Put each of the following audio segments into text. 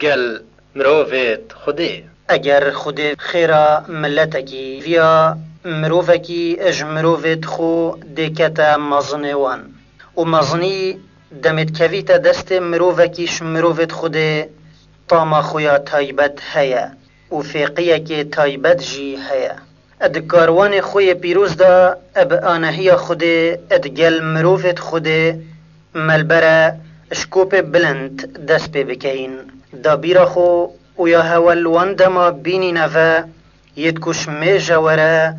گل مروفت خودی اگر خود خیرا ملتکی ویا مروفکی اج مروفت خو دیکتا مزنه وان و مزنی دمت کویت دست مروفکیش مروفت خود طاما خویا تایبت هیا و فیقیه که تایبت جی هیا ادکاروان خوی پیروز دا اب آنهی خود ادگل مروفت خود ملبره اشکوپ بلند دست پی بکین دا بیرا خو و یا هول واندما بینی نوه یدکش می جوره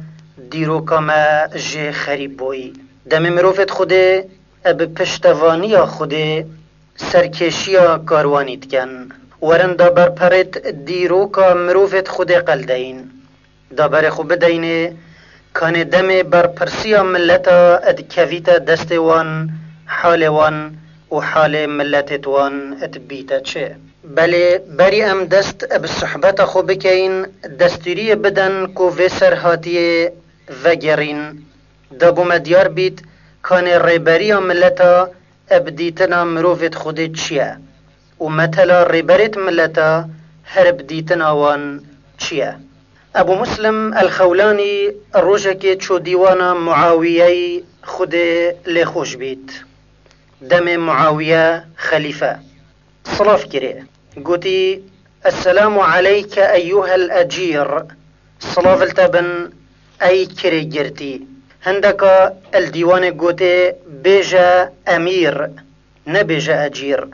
دیرو کما جه خریب بوی دم مروفت خود اب پشتوانی خود سرکشی کاروانیت کن ورن دا برپرت دیرو کا مروفت خود قلدین دا بر خو بدینه کان دم برپرسی ملتا اد کویتا دست وان حال وان و حال ملتت وان اد بیتا چه بله بری ام دست اب صحبت خو بکین دستوری بدن کو وسر هاتیه وگرین دابو مدیار بیت کان ریبری ملتا اب دیتنا مروفت خود چیه و مثلا ریبرت ملتا هرب دیتنا وان چیه ابو مسلم الخولانی روجك چو دیوانا معاویه خود لخوش بیت دم معاویه خلیفه صلاف كري قوتي السلام عليك أيها الأجير صلاف التبن أي كري جرتي هندك الديوان قوتي بيجا أمير نبيجا أجير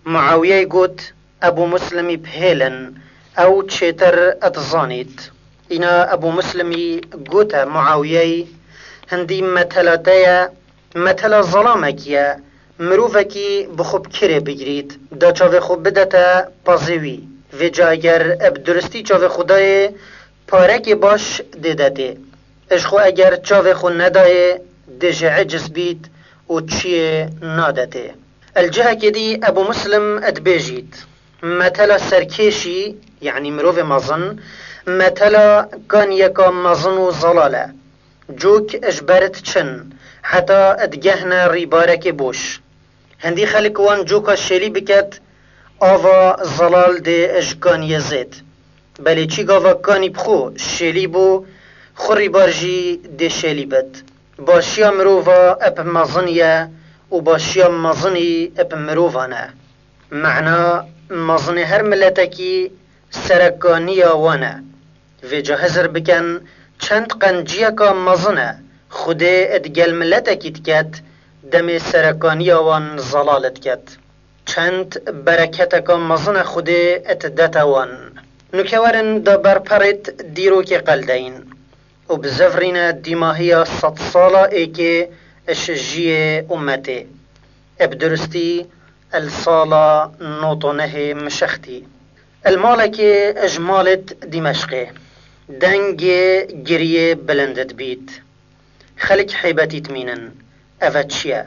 معاوية قوت أبو مسلمي بهيلن أو تشيتر أتزانيت إنا أبو مسلمي قوت معاوية هندي مثلاتيا مثل ظلامكيا مروفکی بخوب کره بگیرید دا چاوه خوب بدتا پازوی و جا اگر اب درستی چاوه خدای پارک باش دیدته اشخو اگر چاوه خود ندای دجه عجز بید و چیه نادته الجهه کدی ابو مسلم ادبیجید مثلا سرکشی یعنی مروف مزن مثلا کان یکا مزن و زلاله جوک اجبرت چن حتی ادگهنا ریبارک بوش هندی خلق وان جوکا شلی بکت آوا زلال ده اشکان یزید بلی چی گاوا کانی بخو شلی بو خوری بارجی ده شلی بد باشیا مروفا اپ مزنیه و باشیا مزنی اپ مروفانه معنا مزنی هر ملتکی سرکانی وانه و جهزر بکن چند قنجیه کا مزنه خوده ادگل ملتکی تکت دم سرکانی وان زلالت کت چند برکت کا مزن خوده اتدت وان نکورن دا برپرت دیرو که قلدین و بزفرین دیماهی 100 ساله ای که اشجی امته ابدرستی الصالة نوطنه مشختي المالك اجمالت دمشق دنگ گریه بلندت بید خلق حیبتی تمینن اوه چیه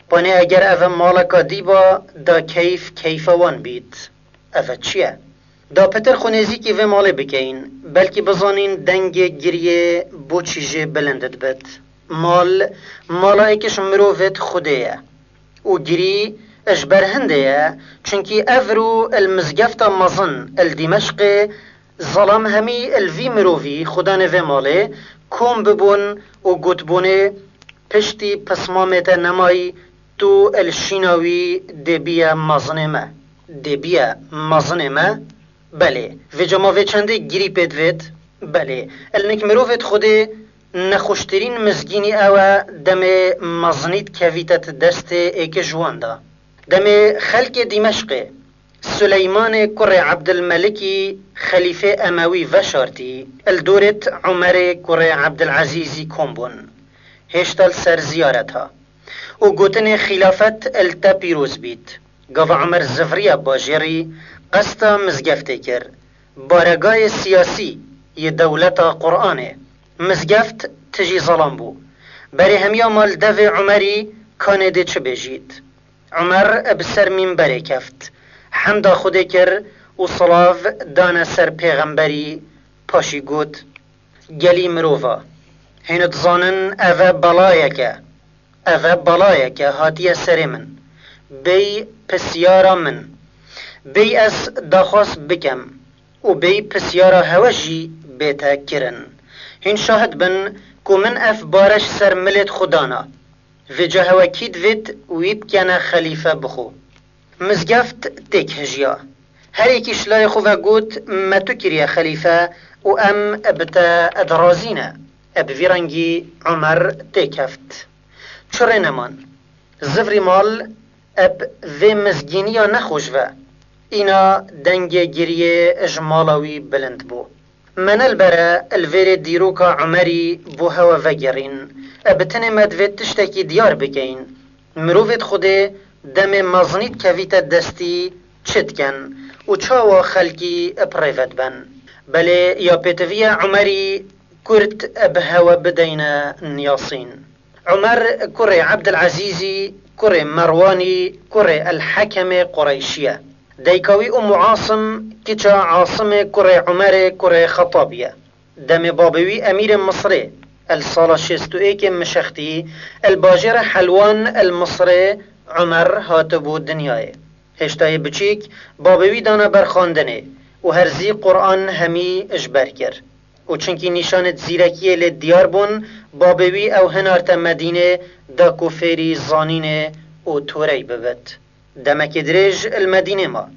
بانه اگر اوه مالکا دیبا دا کیف وان بید اوه چیه دا پتر خونیزی که و ماله بکین بلکه بزانین دنگ گریه بو چیجه بلندت بد مالایکش مروفت خوده و گری اجبر هنده چونکی افرو المزگفت مزن الدمشق ظلم همی الوی مروفی خدا نوه ماله کم ببون و گوتبونه پشتی پسمامت نمایی تو الشیناوی دبیا مزنمه بله و جماوه چنده گری پدوید بله النک مروفت خوده نخوشترین مزگینی اوه دم مزنیت کویتت دست ایک جوانده دم خلق دمشق سليمان كر عبد الملك خليفة أموي وشارتي الدورت عمر كر عبد العزيز كومبون هشتال سر زيارتها وقوتن خلافة التا بيروز بيت قاف عمر زفريا باجيري قستا مزگفت كر بارقاي سياسي يدولة قرآن مزگفت تجي ظلام بو بري هميا مال دو عمري كان دي چه بجيت عمر بسر منبره کفت حمد خوده کر و صلاف دانه سر پیغمبری پاشی گوت گلی مروفا هینت زانن اوه بلایکه هاتیه سر من بی پسیارا من بي اس داخواست بكم و بي پسیارا هواجی بیتا کرن. هین شاهد بن کو من اف بارش سر ملت خدانا و جهوا کید وید ویب کنه خلیفه بخو. مزگفت تک هجیا. هر ایکیش لای خو و گوت متو کریه خلیفه و ام ابتا ادرازینه. اب ویرنگی عمر تکفت. چره نمان. زفری مال اب و مزگینیا نخوش و اینا دنگ گریه اجمالاوی بلند بو. من البرا الویر دیروکا عمری بو هوا وگرین ابتن مدوید تشتکی دیار بگین مروفید خوده دم مزنید کویت دستی چتکن و چاوا خلکی اپریفت بن بله یا پیتوی عمری کرد اب هوا بدین نیاسین. عمر كري عبد العزيزي كري مرواني كري الحكم قريشية ديكوي عاصم كيشا عاصم كري عمر كري خطابية دم بابوي أمير مصري الصالة شستو ايكم مشختي الباجر حلوان المصري عمر هاتبو دنياي هشتاي بچيك بابوي دانا برخاندنه و هرزي قرآن همي اجبر كر و چنکی نشانت زیرکیه لدیار بون بابوی او هنارت مدینه دا کفری زانینه و توری ببت دمک درج المدینه ما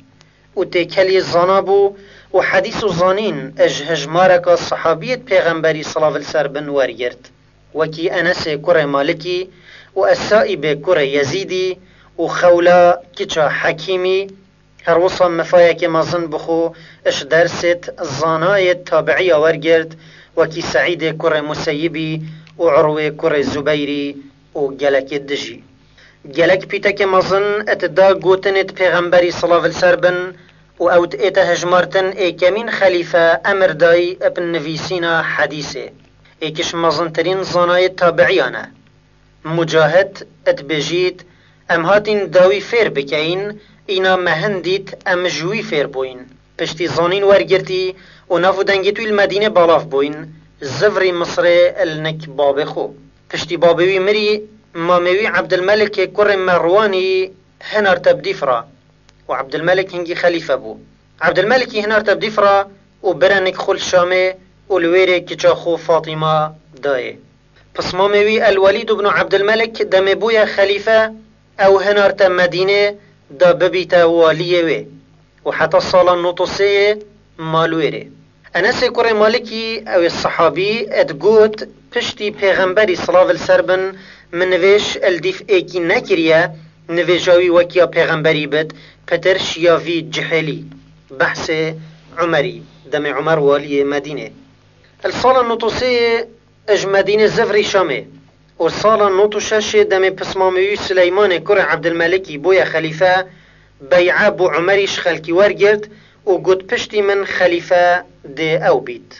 و تکلی زانابو و حدیث و زانین اج هجمارک صحابیت پیغمبری صلاة السر بن ورگرد وکی انس کره مالکی و السائب کره یزیدی و خولا کچا حکیمی هر وصا مفايك مازن بخو اش درست زاناية تابعية ورگرد وكي سعيد كره مسيبي وعروة كره زبيري وجلك الدجي جلك بيتك مازن اتدا قوتنت پیغمبري صلاة السربن واوت ايتا هجمارتن اي كمين خليفة امر داي ابن نفيسينا حديثة ايكش مازن ترين زاناية تابعيانا مجاهد اتبجيت ام هاتين داوي فير بكين اینا مهندیت ام جوی فیر بوین پشتی زانین ورگرتی و نافو دنگی توی المدینه بالاف بوین زفری مصر النک باب خو پشتی بابوی مری ماموی عبدالملک کر مروانی هنار تبدی فرا و عبدالملک هنگی خلیفه بو عبدالملکی هنار تبدی فرا و برنک خل شامه و لویره کچا خو فاطمه دایه پس ماموی الولید بن عبدالملک دم بویا خلیفه او هنار تب مدینه دا ببیتا والیه وی و حتی سالا نوتوسیه مالویره انس کره مالکی او الصحابی ادگوت پشتی پیغمبری صلاة السربن من نویش الدیف ایکی نکریه نویجاوی وکیا پیغمبری بد پتر شیاوی جحلی بحث عمری دم عمر والی مدینه الصالة النوتوسية اج مدينة زفري شامي والصالة النوتوشاش دم بسماميو سليمان كر عبد الملك بويا خليفة بيعة بو عمريش خلكي ورگرد وقد پشتي من خليفة دي او بيت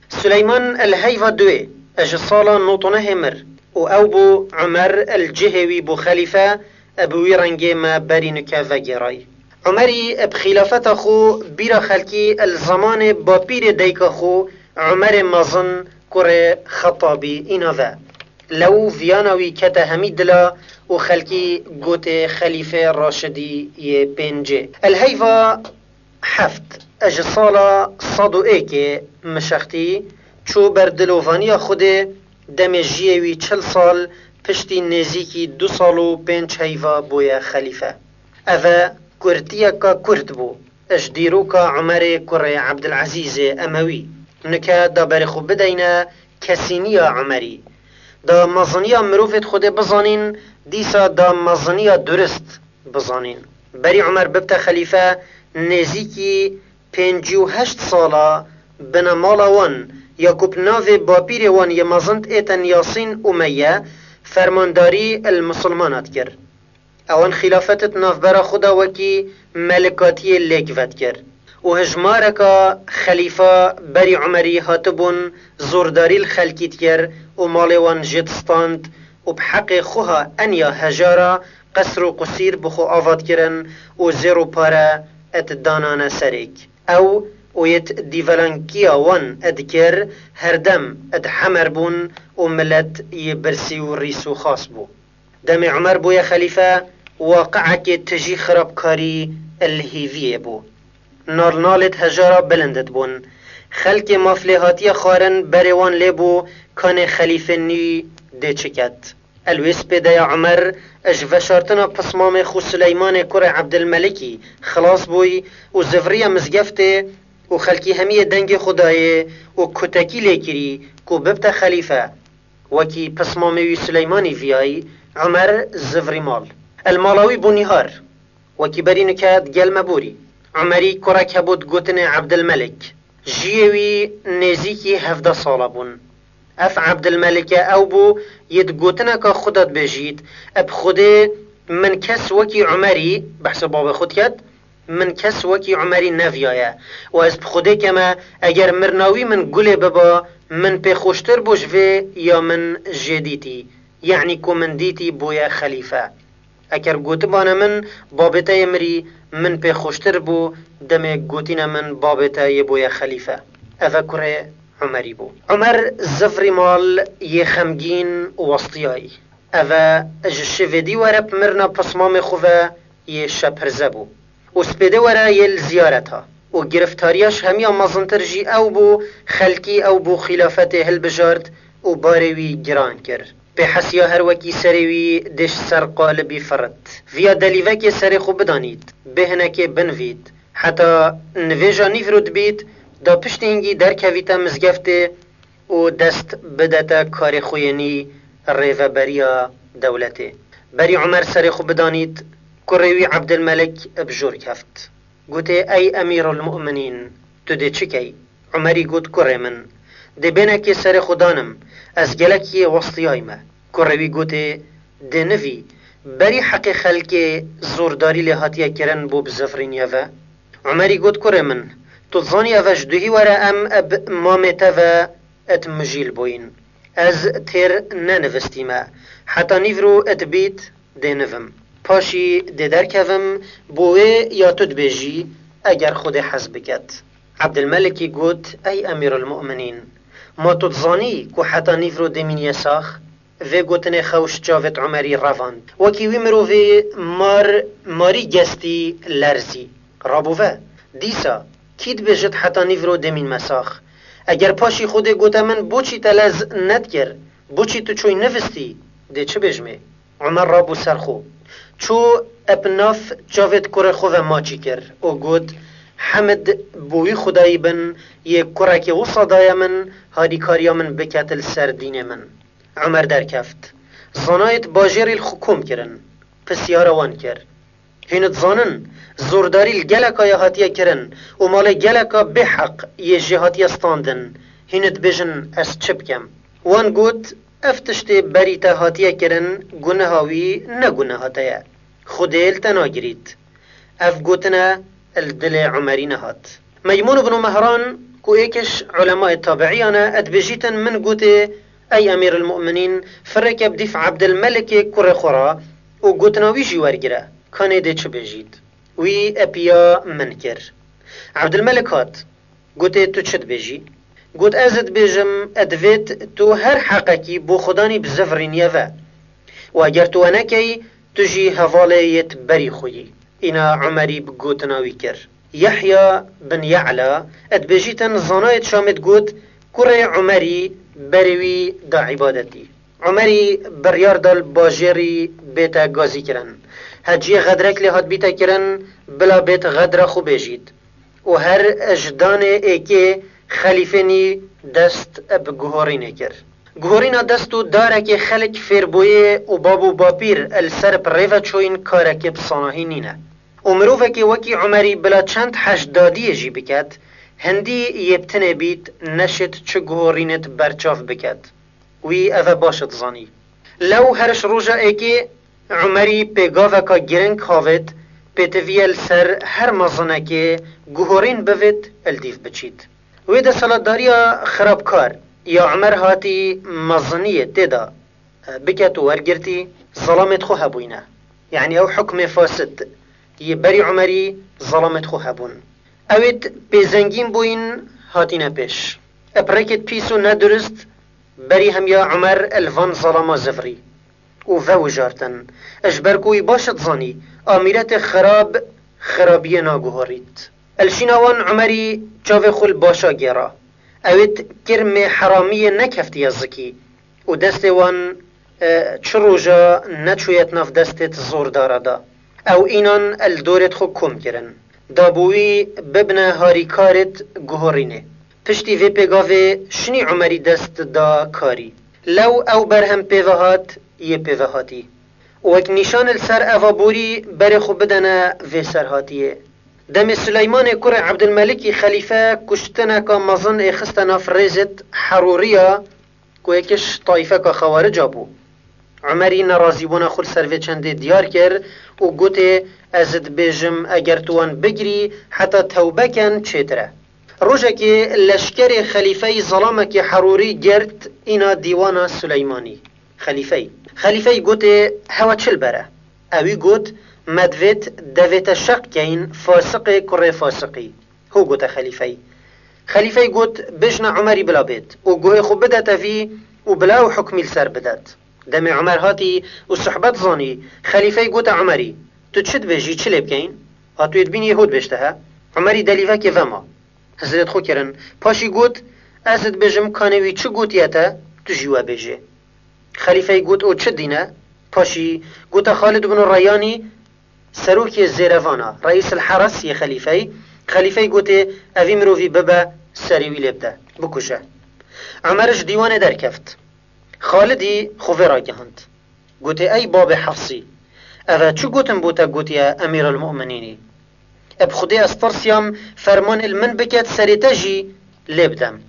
سليمان الهيفا دوي اج الصالة النوتونه مر او بو عمر الجهوي بو خليفة ابوي رنگي ما برينكا وگراي عمري بخلافة خو بيرا خلكي الزمان با بير ديكا خو عمر مازن كره خطابي إنذا لو فيانوي كتا هميدلا وخلكي قوت خليفة راشدي يبنجي الهيفا حفت اج صالة صادو ايكي مشختي چو بردلوفانيا خوده دم جيوي 40 سال پشتی نزیکی 2 سال و 5 هیوا بویا خلیفه اوه کردیا کا کرد بو اش دیرو کا عمر کر عبدالعزیز اموی نکا دا برخو بدینا کسینیا عمری دا مزنیا مروفت خود بزانین دیسا دا مزنیا درست بزانین بری عمر ببتا خلیفه نزیکی 58 سالا بنا مالا وان یاکوب ناو باپیر وان یمازند ایتن یاسین امیه فرمانداری المسلمانات کر اوان خلافتت نافبرا خدا وکی ملکاتی لیکوت کر و هجمارکا خلیفه بری عمری هاتبون زورداری الخلکیت کر و مالوان جدستاند و بحق خوها انیا هجارا قصر و قصیر بخو آفاد کرن و زیرو پارا ات دانان سریک او ويت ديفالانكيا وان ادكر هردم اد حمر بون وملت يبرسي وريسو خاص بو دم عمر بو يا خليفة واقعك تجي خرابكاري الهيفية بو نال نالت هجارة بلندت بون خلق مافلهاتي خارن بريوان لبو كان خليفة ني دي چكت الويس بدا عمر اجفشارتنا بصمام خو سليمان كور عبد الملكي خلاص بوي وزفرية مزگفته وخلقي همية دنگ خدايه وكتاكي ليكري كو ببتا خليفة وكي بصمامي سليماني فياي عمر زفري مال المالاوي بونيهار وكي برينو كاد جل مبوري عمري كورك هبود قوتن عبد الملك جيوي نزيكي هفدا صالبون اف عبد الملك او بو يد قوتنك خودت بجيد اب خوده من كس وكي عمري بحسب بابا خود كد من کس وکی عمری نویایه و از بخوده کما اگر مرناوی من گله ببا من پی خوشتر بوشوه یا من جدیتی یعنی کو من دیتی بویا خلیفه اگر گوتبانه من بابتا مری من پی خوشتر بو دم گوتین من بابتا بویا خلیفه اوه کره عمری بو عمر زفری مال یه خمگین وسطیایی اوه اجشویدی ورب مرنا پسمام خواه یه شپرزه بو و سپیده وره یل زیارتها و گرفتاریاش همیا مزنتر جی او بو خلکی او بو خلافت هل بجارد و باروی گران کر به حسیا هر وکی سریوی دش سر قالبی فرد ویا دلیوه که سری خوب بدانید بهنه که بنوید حتی نویجا نیفرود بید دا پشت اینگی در کویتا مزگفته و دست بدتا کار خوینی ریوه بریا دولته بری عمر سری خوب بدانید كريوي عبد الملك بجور كفت قلت أي أمير المؤمنين تدي چكي عمري قلت كري من دي بينك سر خدانم أزجلك وسطياي ما كريوي قلت دي نفي بري حق خلق زورداري لهاتيا كرن بو بزفرين يفا عمري قلت كري من تظاني أفا جدوهي ورا أم أب مامتا ات مجيل بوين از تير ننفستي ما حتى نفرو اتبيت دي نفم پاشی در کفم بوه یا تد بجی اگر خود حزب کد عبدالملکی گوت ای امیر المؤمنین ما تدزانی که حتی نیفرو دمین یساخ و گوتن خوش جاوت عمری رواند وکی وی مروفه ماری گستی لرزی رابوه دیسا کید بجد حتی نیفرو دمین مساخ اگر پاشی خود گوت من بوچی تلز ند کر بوچی تو چوی نفستی ده چه بجمه عمر رابو سرخو چو ابناف جاوید کره خواه ماچی کر او گود حمد بوی خدایی بن یک کره که وصدای من هادی کاریا من بکتل سردین من عمر در کفت زنایت باجر الحکوم کرن پس یاروان کر هیند زانن زورداری الگلکا یهاتیه کرن و مال گلکا بحق یه جهاتی استاندن هیند بجن از چپ کم وان گود افتشتی بریتا هاتیه کرن گناهاوی نگناهاتیه خودیل تناگرید اف گوتنا الدل عمری نهات میمون بن مهران کو ایکش علماء تابعیانا ادبجیتن من گوته ای امیر المؤمنین فرک بدفع عبد الملك کره خورا و گوتناوی جوارگره کانه ده چه بجید وی اپیا من کر عبد الملك هات گوته تو چد بجی گوت ازد بجم ادویت تو هر حقکی بو خدانی بزفرین یوه و اگر تو انکی تجي هفاليت بري خوي إنا عمري بقوتناوي كر يحيى بن يعلى اتبجيتن زنايت شامت قوت كري عمري بريوي دا عبادتي عمري بريار دال باجيري بيتا غازي كرن هجي غدرك لهات بيتا كرن بلا بيت غدر خو بجيد وهر اجدان ايكي خليفني دست بگهورين كر گوهرینا دستو داره که خلق فیربویه و بابو باپیر السر پریوه چوین کاره که بصاناهی نینه و مروفه که وکی عمری بلا چند حشدادیه جی بکد هندی یبتنه بید نشد چه گوهرینت برچاف بکد وی اوه باشد زانی لو هرش روژا ایکی عمری پیگاوه که گرنگ خواهد پیتوی السر هر مزانه که گوهرین بوید الدیف بچید وی ده سلطداریا خرابکار یا عمر هاتی مزنیه تدا بکت و ورگرتی ظلامت خو هبوینه یعنی او حکم فاسد یه بری عمری ظلامت خو هبون اوید بیزنگین بوین هاتینه پیش اپرکت پیسو ندرست بری هم یا عمر الوان ظلام زفری و وجارتن اجبركوی باشد ظنی آمیرت خراب خرابی ناگوهارید الشیناوان عمری جاوه خل باشا گیرا اوید کرم حرامی نکفتی ازکی و دست وان چروجا نچویت ناف دستت زور داردا او اینان الدورت خو کم کرن دابوی ببنه هاریکارت گوهرینه پشتی وی پیگاوه شنی عمری دست دا کاری لو او برهم پیوهات یه پیوهاتی وک نشان السر اوابوری بر خو بدنه وی سرهاتیه دم سلیمان کور عبدالملکی خلیفه کشتنه که مزن اخستنا فرزت حروریا که یکش طایفه که خوارج بو عمری نرازی بونا خل سروی چنده دیار کر و گوته ازد بیجم اگر توان بگری حتی توبه کن چیتره روژه که لشکر خلیفه ظلامه که حروری گرد اینا دیوان سلیمانی خلیفه گوته هوا چل بره اوی گوت مدویت دویت شق کین فاسق کره فاسقی هو گوته خلیفه گوت بجن عمری بلا بید و گوه خوب بدت اوی و بلاو حکمی لسر بدت دم عمر هاتی و صحبت زانی خلیفه گوته عمری تو چد بجی چلی بکین؟ هاتو یدبین یهود بشته عمری دلیوه که وما حضرت خو کرن پاشی گوت ازد بجم کانوی چه گوتیتا تو جیوه بجه خلیفه گوت او چه دینه؟ پاشی گوت خالد بن ریانی سروک زیروانا رئیس الحرس یه خلیفه گوته اوی مروفی ببا سریوی لبده بکشه عمرش دیوان در کفت خالدی خوفه را گهند گوته ای باب حفصی اوه چو گوتم بوتا گوتیا امیر المؤمنینی اب خودی استرسیام فرمان المن بکت سریتا جی لبدم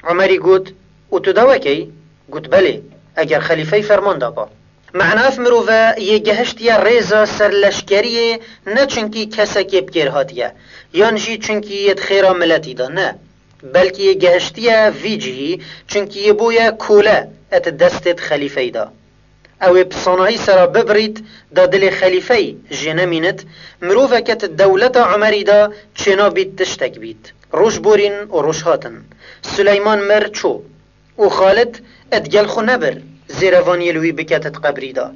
عمری گوت او تو داوکی؟ گوت بله اگر خلیفه فرمان دابا معناف مروفه یه گهشتیا ریزا سر لشکریه نه چونکی کسکی بگیر هاتیه یانجی چونکی یه خیرا ملتی دا نه بلکه یه گهشتیا ویجی چونکی یه بویا کوله ات دستت خلیفه دا او بصناعی سرا ببرید دا دل خلیفه جنه مینت مروفه کت دولت عمری دا چنا بید تشتک بید روش بورین و روش هاتن سلیمان مر چو و خالد ادگل خو نبر زیروان یلوی بکتت قبری دا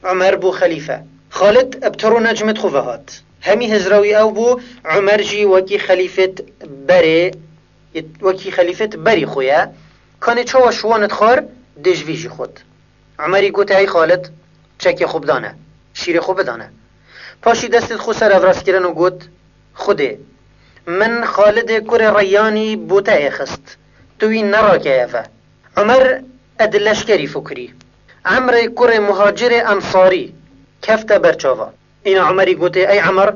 عمر بو خلیفه خالد ابترو نجمت خوفهات همی هزراوی او بو عمر جی وکی خلیفت بری خویا کانی چوا شوانت خار دجوی جی خود عمری گوته ای خالد چکی خوب دانه شیر خوب دانه پاشی دستت خو سر افراس کرن و گوت خوده من خالد کر ریانی بوته اخست توی نرا که افه عمر ادلشکری فکری عمر کر مهاجر انصاری کفت برچاوا این عمری گوته ای عمر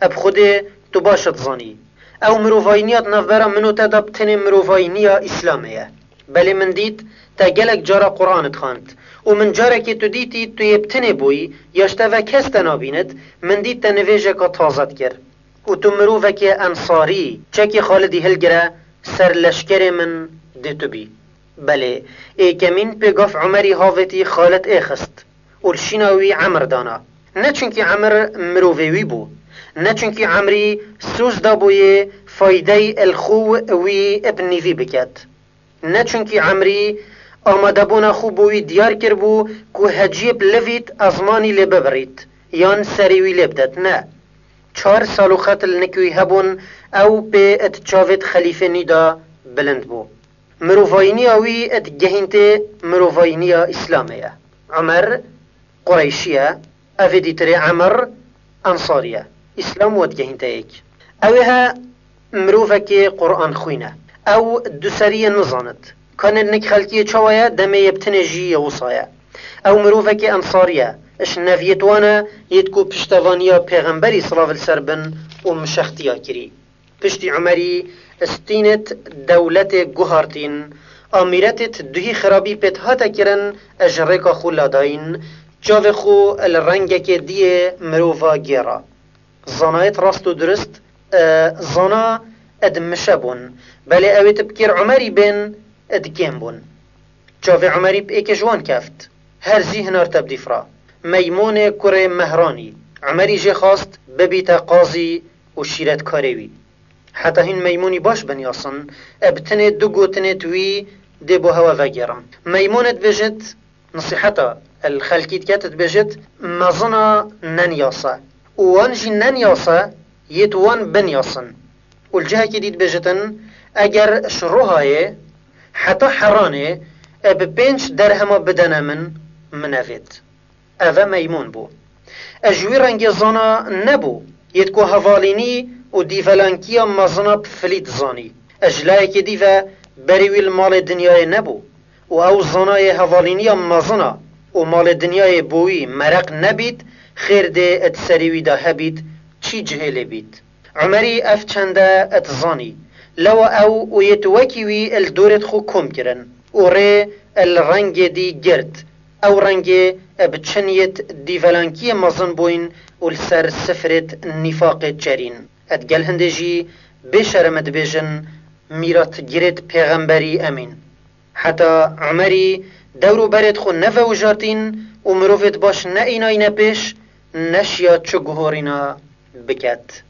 اب خوده تو باشد زانی او مروفاینیات نفبرا منو تدب تن مروفاینیا اسلامیه بله من دید تا گلک جارا قرآنت خاند و من جارا که تو دیتی تو یبتنه بوی یاشتا و کس تنابیند من دید تا نویجه که تازد کرد و تو مروفه که انصاری چکی خالدی هلگره سر لشکر من دیتو بی بله ای کمین پیگاف عمری هاوتی خالد ایخست اولشیناوی عمر دانا نه چونکی عمر مروفوی بو نه چونکی عمری سوز دا بوی فایده الخو وی ابنیوی بکد نه چونکی عمری آماده بونا خوب بوی دیار کر بو که هجیب لوید ازمانی لببرید یان سریوی لبدد نه 4 سالو خطل نکوی هبون او به اتجاوت خلیفه نیدا بلند بو مروفاینی اوی ات گهینت مروفاینی اسلامیه عمر قریشیه اوی دیتره عمر انصاریه اسلام ود گهینت ایک اویها مروفه که قرآن خوینه او دوسری نزاند کان نک خلقی چوایا دمه یبتنجی وصایا او مروفه که انصاریه اش نویتوانا یدکو پشتوانیا پیغمبری صلی الله علیه وسلم و مشختیا کری پشتی عمری استینت دولت گوهارتین آمیرتت دوی خرابی پتهاتا کرن اجرکا خولا داین جاو خو الرنگ که دیه مروفا گیرا زانایت راست و درست زانا ادمشه بون بله اویت بکر عمری بین ادگیم بون جاو عمری ایک جوان کفت هر زیهنار تبدی فرا میمون کره مهرانی عمری جه خواست ببیتا قاضی و شیرت کاروی حتی هین میمونی باش بنیاسن ابتنه دو گوتنه توی دی بو هوا وگیرم میمونت بجد نصيحتا الخلقيت كاتت بجد مزنا ننياسا وانجي ننياسا يتوان بنياسن والجهة كديد بجتن اگر شروهاي حتى حراني ببينش درهما بدنا من منافيد اوه ميمون بو اجوي رنگي زانا نبو يتكو هفاليني و ديفلانكيا مزنا بفليت زاني اجلاي كديفا بريوي المال الدنياي نبو و او زاناي هفالينيا مزنا و مال الدنياي بوي مرق نبيت خير دي اتسريوي دا هبيت چي جهل بيت عمري اف چنده اتزاني لو او ويتوكيوي الدورت خو كوم كرن وري الرنگ دي جرد او رنگ بچنيت ديفلانكي مزن بوين والسر سفرت نفاق جرين اتقل هندجي بشرمت بيجن ميرات جرد پیغمبري امين حتى عمري دورو برد خو نفا وجارتين ومروفت باش نئينا ينبش نشيا چو گهورينا بكت